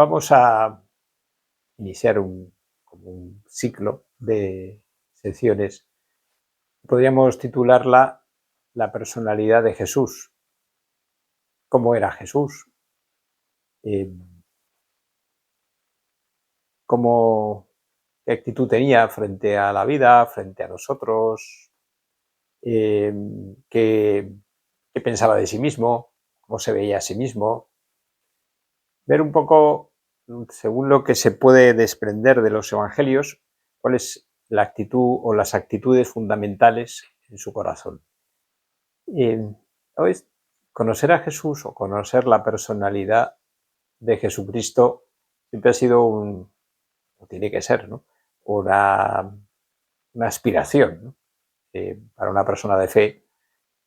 Vamos a iniciar como un ciclo de secciones. Podríamos titularla La personalidad de Jesús. ¿Cómo era Jesús? Eh, ¿Qué actitud tenía frente a la vida, frente a nosotros? Eh, ¿qué, ¿Qué pensaba de sí mismo? ¿Cómo se veía a sí mismo? Ver un poco, según lo que se puede desprender de los evangelios, cuál es la actitud o las actitudes fundamentales en su corazón. ¿Sabes? Conocer a Jesús o conocer la personalidad de Jesucristo siempre ha sido o tiene que ser, ¿no? una aspiración, ¿no? Para una persona de fe,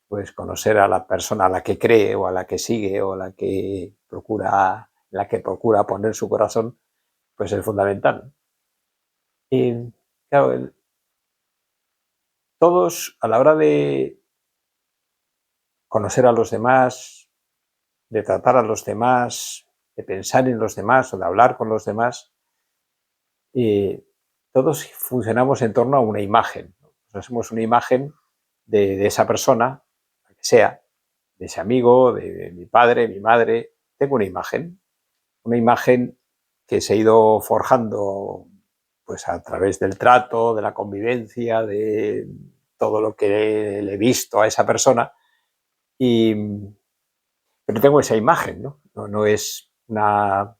pues conocer a la persona a la que cree o a la que sigue o a la que procura poner su corazón, pues es fundamental. Y claro, todos a la hora de conocer a los demás, de tratar a los demás, de pensar en los demás o de hablar con los demás, todos funcionamos en torno a una imagen. Nos hacemos una imagen de esa persona, la que sea, de ese amigo, de mi padre, mi madre. Tengo una imagen que se ha ido forjando pues a través del trato, de la convivencia, de todo lo que le he visto a esa persona. Pero tengo esa imagen, ¿no? No es una...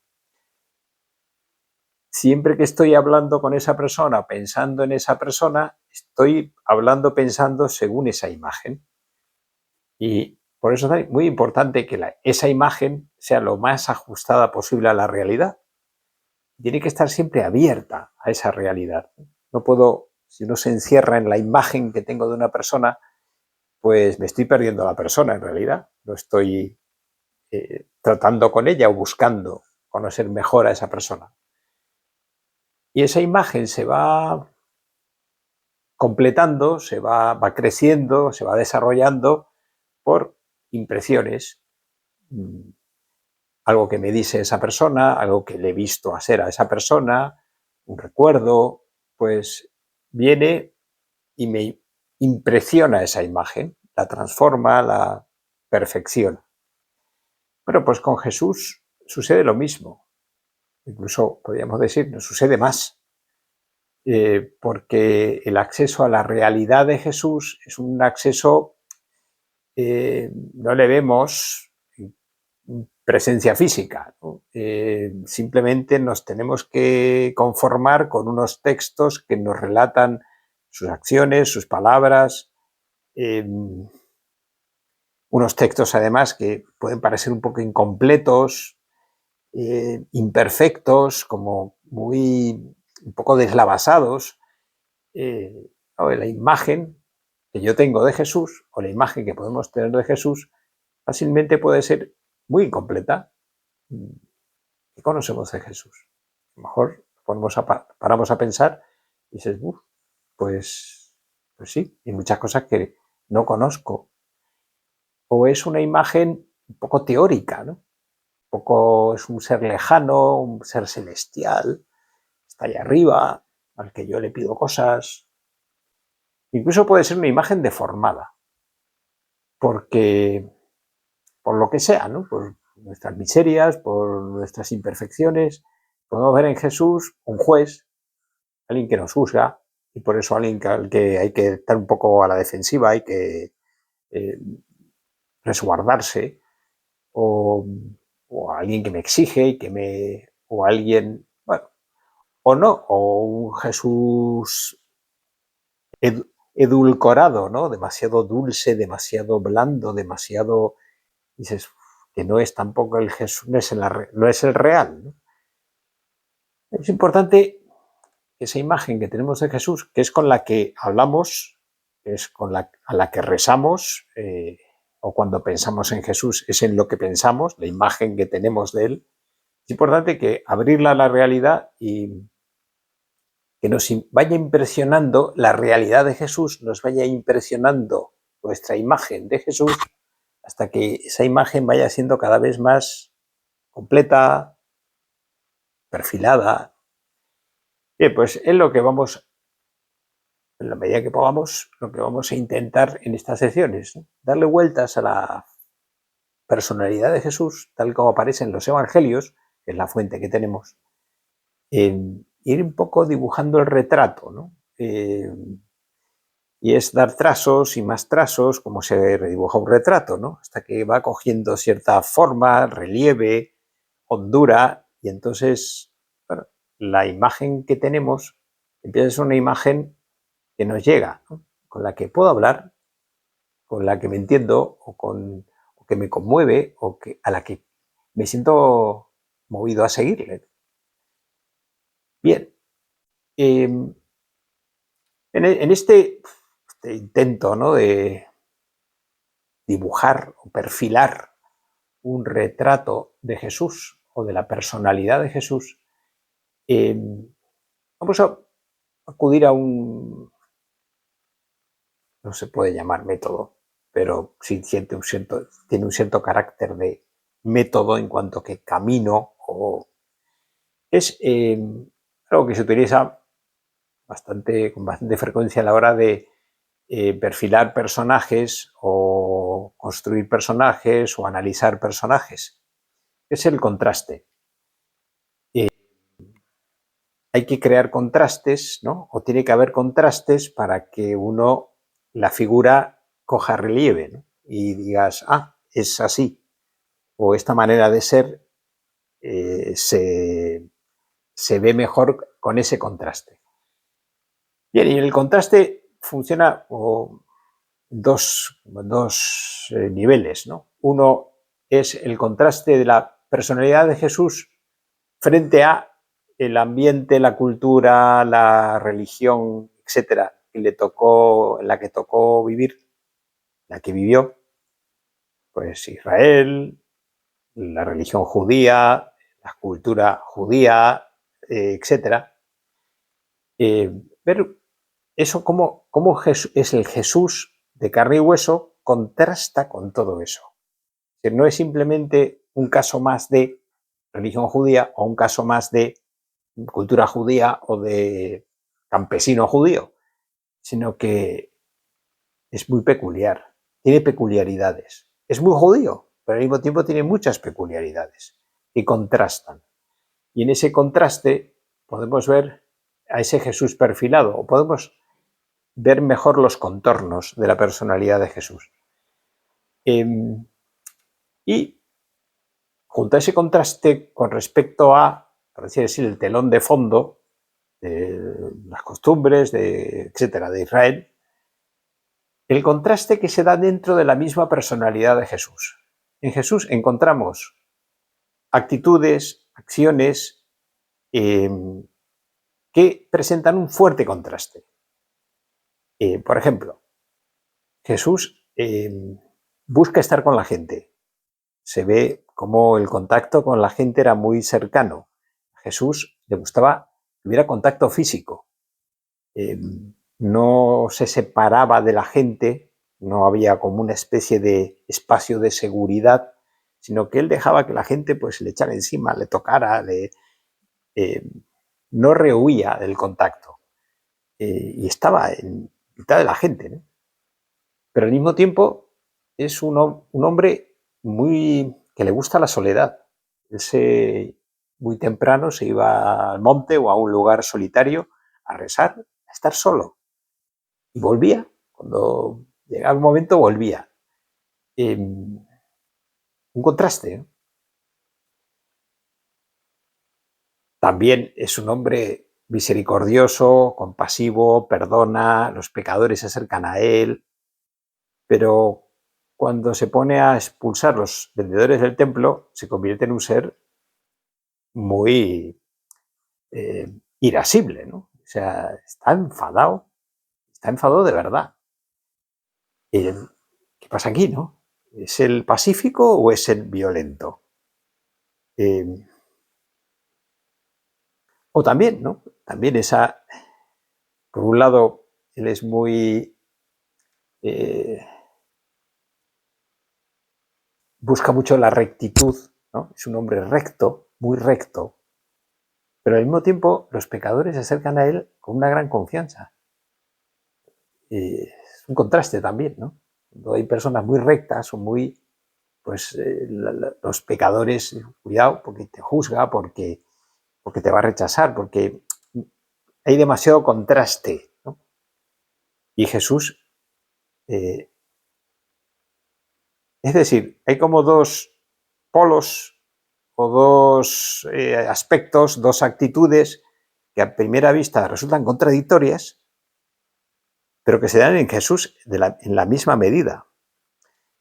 Siempre que estoy hablando con esa persona, pensando en esa persona, estoy hablando, pensando según esa imagen. Y por eso es muy importante que esa imagen sea lo más ajustada posible a la realidad. Tiene que estar siempre abierta a esa realidad. No puedo, si uno se encierra en la imagen que tengo de una persona, pues me estoy perdiendo a la persona en realidad. No estoy tratando con ella o buscando conocer mejor a esa persona. Y esa imagen se va completando, va creciendo, se va desarrollando por impresiones. Algo que me dice esa persona, algo que le he visto hacer a esa persona, un recuerdo, pues viene y me impresiona esa imagen, la transforma, la perfecciona. Bueno, pues con Jesús sucede lo mismo. Incluso podríamos decir, nos sucede más. Porque el acceso a la realidad de Jesús es un acceso, no le vemos presencia física, ¿no? Simplemente nos tenemos que conformar con unos textos que nos relatan sus acciones, sus palabras, unos textos además que pueden parecer un poco incompletos, imperfectos, como un poco deslavasados. La imagen que yo tengo de Jesús o la imagen que podemos tener de Jesús fácilmente puede ser muy incompleta. ¿Qué conocemos de Jesús? A lo mejor paramos a pensar y dices, pues sí, hay muchas cosas que no conozco. O es una imagen un poco teórica, ¿no? Un poco es un ser lejano, un ser celestial, está ahí arriba, al que yo le pido cosas. Incluso puede ser una imagen deformada, porque por lo que sea, ¿no? Por nuestras miserias, por nuestras imperfecciones, podemos ver en Jesús un juez, alguien que nos juzga, y por eso alguien al que hay que estar un poco a la defensiva, hay que eh, resguardarse, o, o alguien que me exige y o alguien, bueno, o no, o un Jesús edulcorado, ¿no? Demasiado dulce, demasiado blando, demasiado, dices, que no es tampoco el Jesús, no es el real, ¿no? Es importante esa imagen que tenemos de Jesús, que es con la que hablamos, es a la que rezamos, o cuando pensamos en Jesús es en lo que pensamos, la imagen que tenemos de él. Es importante que abrirla a la realidad y que nos vaya impresionando la realidad de Jesús, nos vaya impresionando nuestra imagen de Jesús, hasta que esa imagen vaya siendo cada vez más completa, perfilada. Bien, pues es lo que vamos, en la medida que podamos, lo que vamos a intentar en estas secciones, ¿no? Darle vueltas a la personalidad de Jesús, tal como aparece en los evangelios, que es la fuente que tenemos, ir un poco dibujando el retrato, ¿no? Y es dar trazos y más trazos, como se redibuja un retrato, ¿no? Hasta que va cogiendo cierta forma, relieve, hondura, y entonces, bueno, la imagen que tenemos empieza a ser una imagen que nos llega, ¿no? Con la que puedo hablar, con la que me entiendo, o que me conmueve, a la que me siento movido a seguirle. Bien, eh, en este intento, ¿no?, de dibujar o perfilar un retrato de Jesús o de la personalidad de Jesús, eh, vamos a acudir a un, no se puede llamar método, pero sí tiene un cierto carácter de método en cuanto que camino, o es algo que se utiliza con bastante frecuencia a la hora de perfilar personajes o construir personajes o analizar personajes. Es el contraste. Hay que crear contrastes, ¿no? O tiene que haber contrastes para que la figura coja relieve, ¿no? Y digas, es así, o esta manera de ser eh, se, se ve mejor con ese contraste. Bien, y el contraste funciona dos niveles, ¿no? Uno es el contraste de la personalidad de Jesús frente a el ambiente, la cultura, la religión, etcétera, en la que tocó vivir, la que vivió, pues Israel, la religión judía, la cultura judía, etcétera. Ver eso, cómo es el Jesús de carne y hueso, contrasta con todo eso. Que no es simplemente un caso más de religión judía o un caso más de cultura judía o de campesino judío, sino que es muy peculiar, tiene peculiaridades. Es muy judío, pero al mismo tiempo tiene muchas peculiaridades que contrastan. Y en ese contraste podemos ver a ese Jesús perfilado, o podemos ver mejor los contornos de la personalidad de Jesús. Y junto a ese contraste con respecto a, por decir, el telón de fondo de las costumbres, etcétera, de Israel, el contraste que se da dentro de la misma personalidad de Jesús. En Jesús encontramos actitudes, acciones eh, que presentan un fuerte contraste. Por ejemplo, Jesús busca estar con la gente. Se ve como el contacto con la gente era muy cercano. A Jesús le gustaba que hubiera contacto físico. No se separaba de la gente, no había como una especie de espacio de seguridad, sino que él dejaba que la gente pues le echara encima, le tocara, eh, no rehuía del contacto, y estaba en mitad de la gente, ¿no? Pero al mismo tiempo es un hombre que le gusta la soledad. Muy temprano se iba al monte o a un lugar solitario a rezar, a estar solo. Y volvía, cuando llegaba el momento volvía. Un contraste, ¿no? También es un hombre misericordioso, compasivo, perdona, los pecadores se acercan a él, pero cuando se pone a expulsar los vendedores del templo, se convierte en un ser muy irascible, ¿no? O sea, está enfadado de verdad. ¿Qué pasa aquí, no? ¿Es el pacífico o es el violento? Eh, o también, ¿no? También por un lado, él es eh, busca mucho la rectitud, ¿no? Es un hombre recto, muy recto, pero al mismo tiempo los pecadores se acercan a él con una gran confianza. Es un contraste también, ¿no? Cuando hay personas muy rectas o muy, pues los pecadores, cuidado, porque te juzga, porque te va a rechazar, porque hay demasiado contraste, ¿no? Y Jesús, es decir, hay como dos polos o dos aspectos, dos actitudes que a primera vista resultan contradictorias, pero que se dan en Jesús en la misma medida.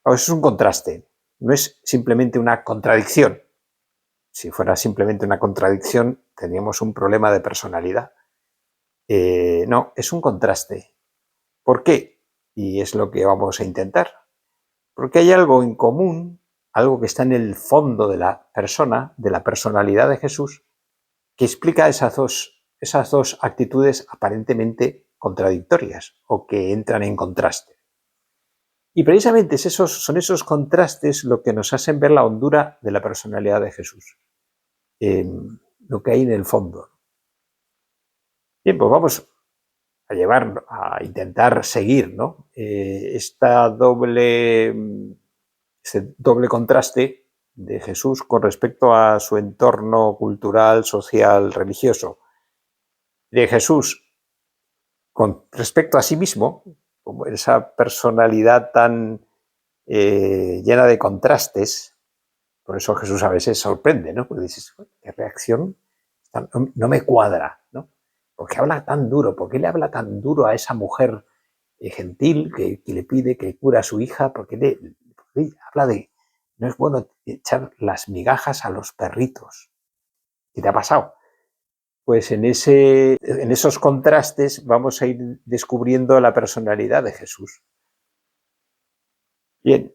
Eso es un contraste, no es simplemente una contradicción. Si fuera simplemente una contradicción, tendríamos un problema de personalidad. No, es un contraste. ¿Por qué? Y es lo que vamos a intentar. Porque hay algo en común, algo que está en el fondo de la persona, de la personalidad de Jesús, que explica esas dos actitudes aparentemente contradictorias o que entran en contraste. Y precisamente son esos contrastes lo que nos hacen ver la hondura de la personalidad de Jesús, lo que hay en el fondo. Bien, pues vamos a intentar seguir, ¿no? Este doble contraste de Jesús con respecto a su entorno cultural, social, religioso. De Jesús con respecto a sí mismo, como esa personalidad tan llena de contrastes. Por eso Jesús a veces sorprende, ¿no? Porque dices, ¿qué reacción? No me cuadra, ¿no? ¿Por qué habla tan duro? ¿Por qué le habla tan duro a esa mujer gentil que le pide que cure a su hija? ¿Por qué le habla de no es bueno echar las migajas a los perritos? ¿Qué te ha pasado? Pues en esos contrastes vamos a ir descubriendo la personalidad de Jesús. Bien.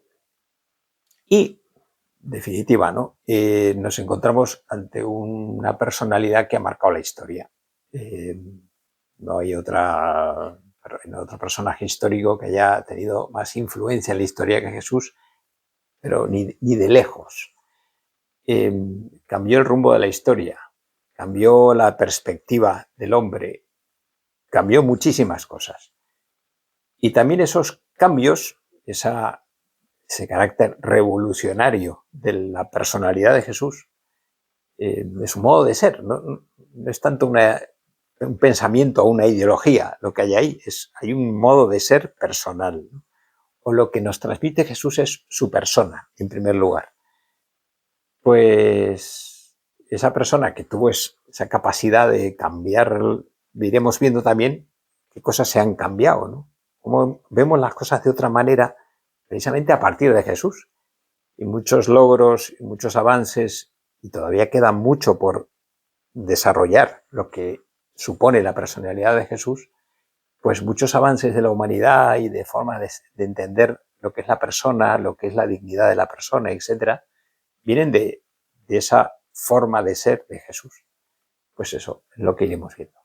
Y definitiva, ¿no? Nos encontramos ante una personalidad que ha marcado la historia. No hay otro personaje histórico que haya tenido más influencia en la historia que Jesús, pero ni de lejos. Cambió el rumbo de la historia, cambió la perspectiva del hombre, cambió muchísimas cosas. Y también esos cambios, ese carácter revolucionario de la personalidad de Jesús, de su modo de ser. No es tanto un pensamiento o una ideología lo que hay ahí, hay un modo de ser personal, ¿no? O lo que nos transmite Jesús es su persona, en primer lugar. Pues esa persona que tuvo esa capacidad de cambiar, iremos viendo también qué cosas se han cambiado, ¿no? Cómo vemos las cosas de otra manera precisamente a partir de Jesús. Y muchos logros, y muchos avances, y todavía queda mucho por desarrollar lo que supone la personalidad de Jesús, pues muchos avances de la humanidad y de forma de entender lo que es la persona, lo que es la dignidad de la persona, etcétera, vienen de esa forma de ser de Jesús. Pues eso es lo que iremos viendo.